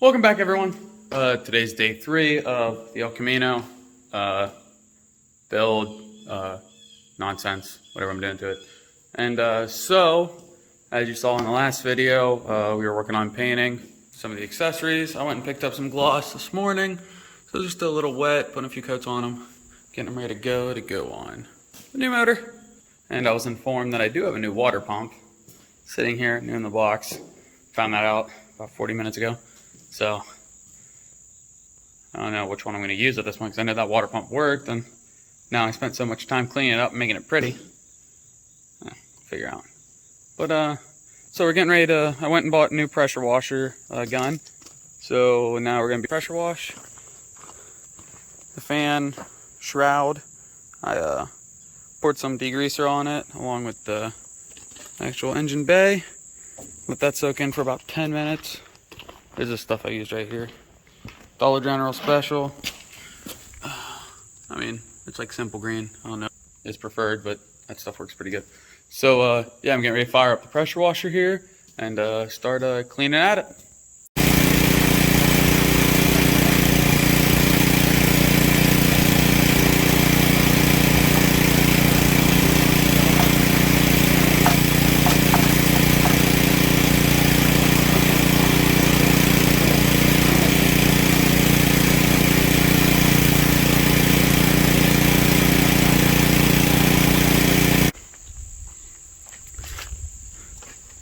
Welcome back, everyone. Today's day 3 of the El Camino build nonsense, whatever I'm doing to it. And so, as you saw in the last video, we were working on painting some of the accessories. I went and picked up some gloss this morning, so they're still a little wet, putting a few coats on them, getting them ready to go on the new motor. And I was informed that I do have a new water pump sitting here, new in the box. Found that out about 40 minutes ago. So, I don't know which one I'm going to use at this point because I know that water pump worked, and now I spent so much time cleaning it up and making it pretty. Figure out. But, so we're getting ready to, I went and bought a new pressure washer gun. So now we're going to be pressure wash the fan shroud. I poured some degreaser on it along with the actual engine bay. Let that soak in for about 10 minutes. There's this stuff I used right here. Dollar General special. I mean, it's like simple green. I don't know. It's preferred, but that stuff works pretty good. So, yeah, I'm getting ready to fire up the pressure washer here and start cleaning at it.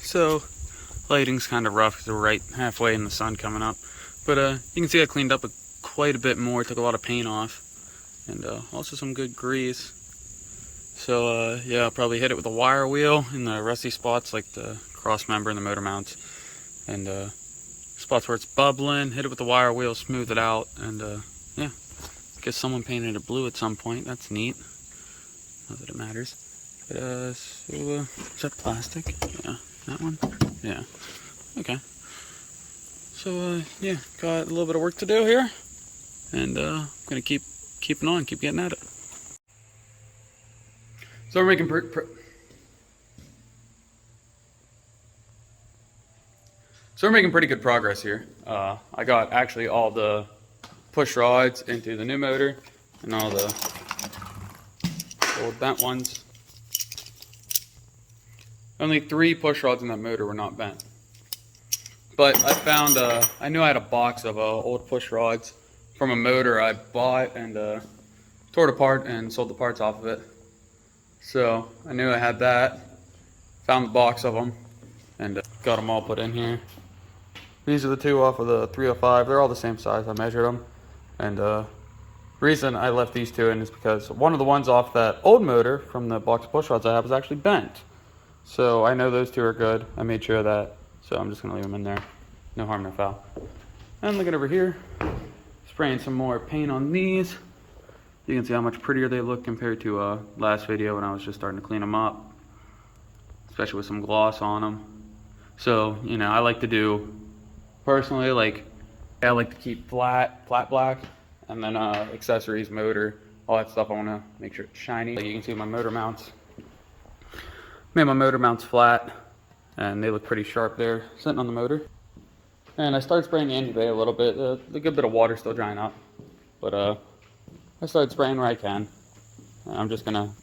So, lighting's kind of rough because we're right halfway in the sun coming up. But you can see I cleaned up quite a bit more, took a lot of paint off, and also some good grease. So yeah, I'll probably hit it with a wire wheel in the rusty spots like the cross member and the motor mounts. And spots where it's bubbling, hit it with the wire wheel, smooth it out, and yeah. Guess someone painted it blue at some point, that's neat. Not that it matters. But so, is that plastic? Yeah. That one? Yeah. Okay. So, yeah, got a little bit of work to do here. And I'm going to keep getting at it. So we're making pretty good progress here. I got actually all the push rods into the new motor and all the old bent ones. Only 3 push rods in that motor were not bent. But I found, I knew I had a box of old push rods from a motor I bought and tore it apart and sold the parts off of it. So I knew I had that. Found the box of them and got them all put in here. These are the 2 off of the 305. They're all the same size. I measured them. And the reason I left these 2 in is because one of the ones off that old motor from the box of push rods I have is actually bent. So I know those 2 are good. I made sure of that. So I'm just going to leave them in there. No harm, no foul. And looking over here, spraying some more paint on these. You can see how much prettier they look compared to last video when I was just starting to clean them up. Especially with some gloss on them. So, you know, I like to do, personally, I like to keep flat black. And then accessories, motor, all that stuff I want to make sure it's shiny. Like you can see my motor mounts. Made my motor mounts flat, and they look pretty sharp there, sitting on the motor. And I started spraying the engine bay a little bit. A good bit of water still drying up, but I started spraying where I can. I'm just gonna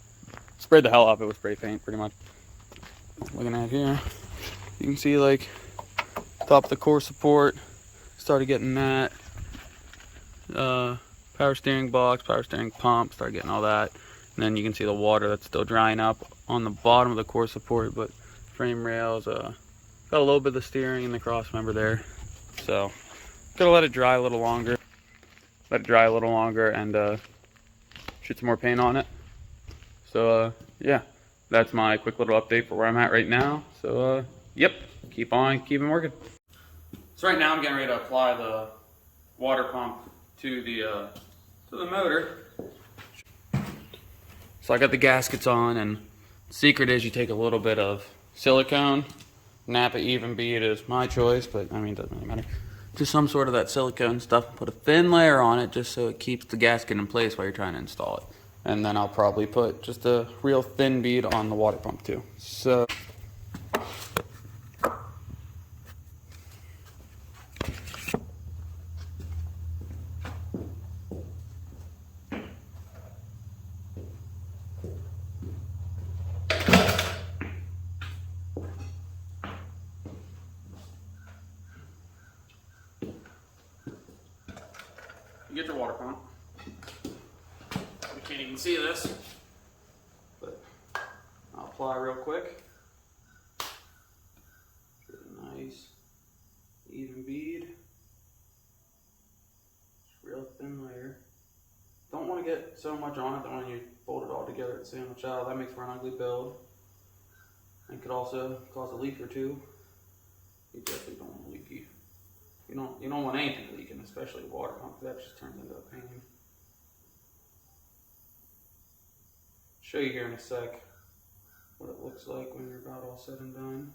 spray the hell out of it with spray paint, pretty much. Looking at here, you can see like top of the core support. Started getting that. Power steering box, power steering pump. Started getting all that. And then you can see the water that's still drying up on the bottom of the core support, but frame rails, got a little bit of the steering and the cross member there. So, gotta let it dry a little longer. And shoot some more paint on it. So, yeah, that's my quick little update for where I'm at right now. So, yep, keep on working. So right now I'm getting ready to apply the water pump to the motor. So I got the gaskets on, and the secret is you take a little bit of silicone. Napa even bead is my choice, but I mean, it doesn't really matter. Just some sort of that silicone stuff. Put a thin layer on it just so it keeps the gasket in place while you're trying to install it. And then I'll probably put just a real thin bead on the water pump too. So You get your water pump. You can't even see this, but I'll apply real quick. Get a nice even bead. Just real thin layer. Don't want to get so much on it that when you fold it all together and sandwich out, that makes for an ugly build. And could also cause a leak or two. You definitely don't want leaky. You don't want anything leaking, especially water pump. That just turns into a pain. Show you here in a sec what it looks like when you're about all said and done.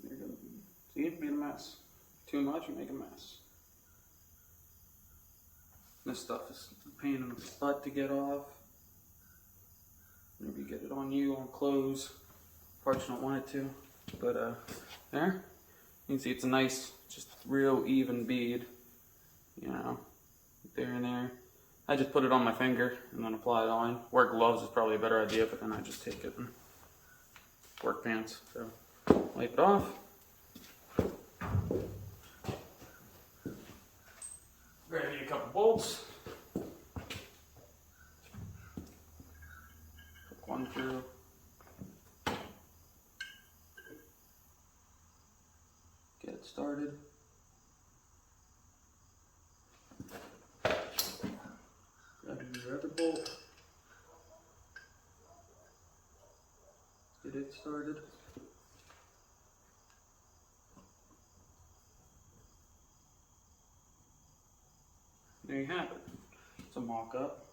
There you go. See, it made a mess. Too much, you make a mess. This stuff is a pain in the butt to get off. Maybe get it on you, on clothes. Parts you don't want it to. But there. You can see it's a nice, just real even bead. You know, there and there. I just put it on my finger and then apply it on. Wear gloves is probably a better idea, but then I just take it and work pants. So wipe it off. Grab you a couple bolts. Hook one through. Get it started. Grab your other bolt. Get it started. There you have it. It's a mock-up.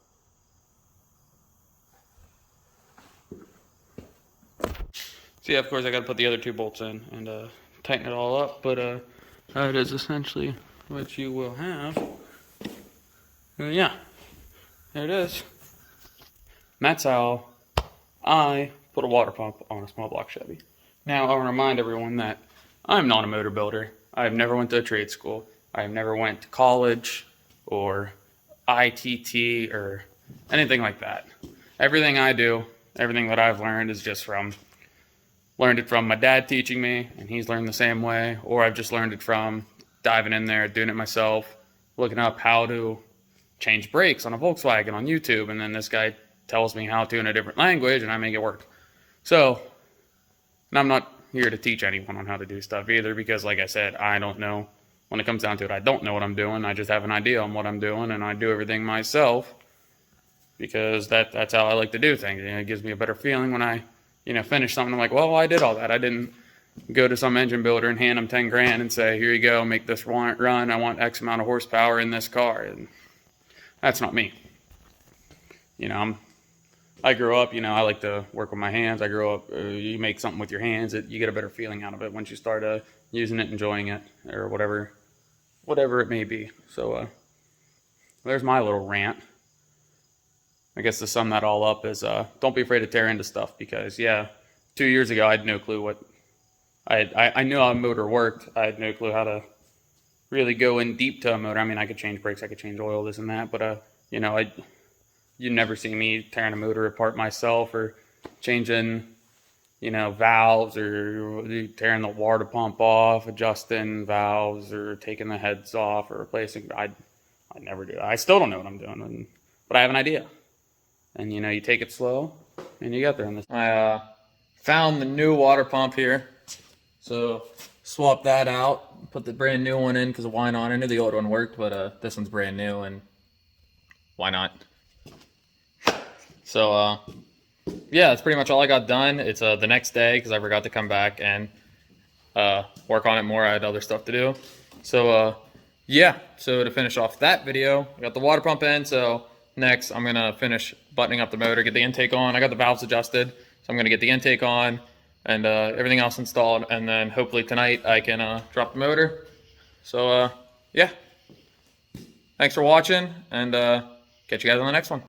So yeah, of course I got to put the other two bolts in and tighten it all up, but that is essentially what you will have. And yeah, there it is. And that's how I put a water pump on a small block Chevy. Now I want to remind everyone that I'm not a motor builder. I've never went to a trade school. I've never went to college or ITT or anything like that. Everything I do, everything that I've learned is just learned it from my dad teaching me, and he's learned the same way, or I've just learned it from diving in there, doing it myself, looking up how to change brakes on a Volkswagen on YouTube, and then this guy tells me how to in a different language, and I make it work. So, and I'm not here to teach anyone on how to do stuff either, because like I said, I don't know. When it comes down to it, I don't know what I'm doing. I just have an idea on what I'm doing, and I do everything myself because that's how I like to do things. You know, it gives me a better feeling when I, finish something. I'm like, well, I did all that. I didn't go to some engine builder and hand them 10 grand and say, here you go, make this run. I want X amount of horsepower in this car. And that's not me. I grew up, I like to work with my hands. I grew up, you make something with your hands, you get a better feeling out of it once you start using it, enjoying it, or whatever it may be. So there's my little rant. I guess to sum that all up is don't be afraid to tear into stuff, because 2 years ago I had no clue what I knew how a motor worked. I had no clue how to really go in deep to a motor. I mean, I could change brakes, I could change oil, this and that, but you never see me tearing a motor apart myself, or changing valves, or tearing the water pump off, adjusting valves, or taking the heads off, or replacing. I never do. I still don't know what I'm doing, but I have an idea. And you take it slow, and you get there. I found the new water pump here, so swap that out, put the brand new one in, because why not? I knew the old one worked, but this one's brand new, and why not? So yeah, that's pretty much all I got done. It's the next day, because I forgot to come back and work on it more. I had other stuff to do. So yeah, so to finish off that video, I got the water pump in. So next I'm gonna finish buttoning up the motor, get the intake on. I got the valves adjusted, so I'm gonna get the intake on and everything else installed, and then hopefully tonight I can drop the motor. So yeah, thanks for watching, and catch you guys on the next one.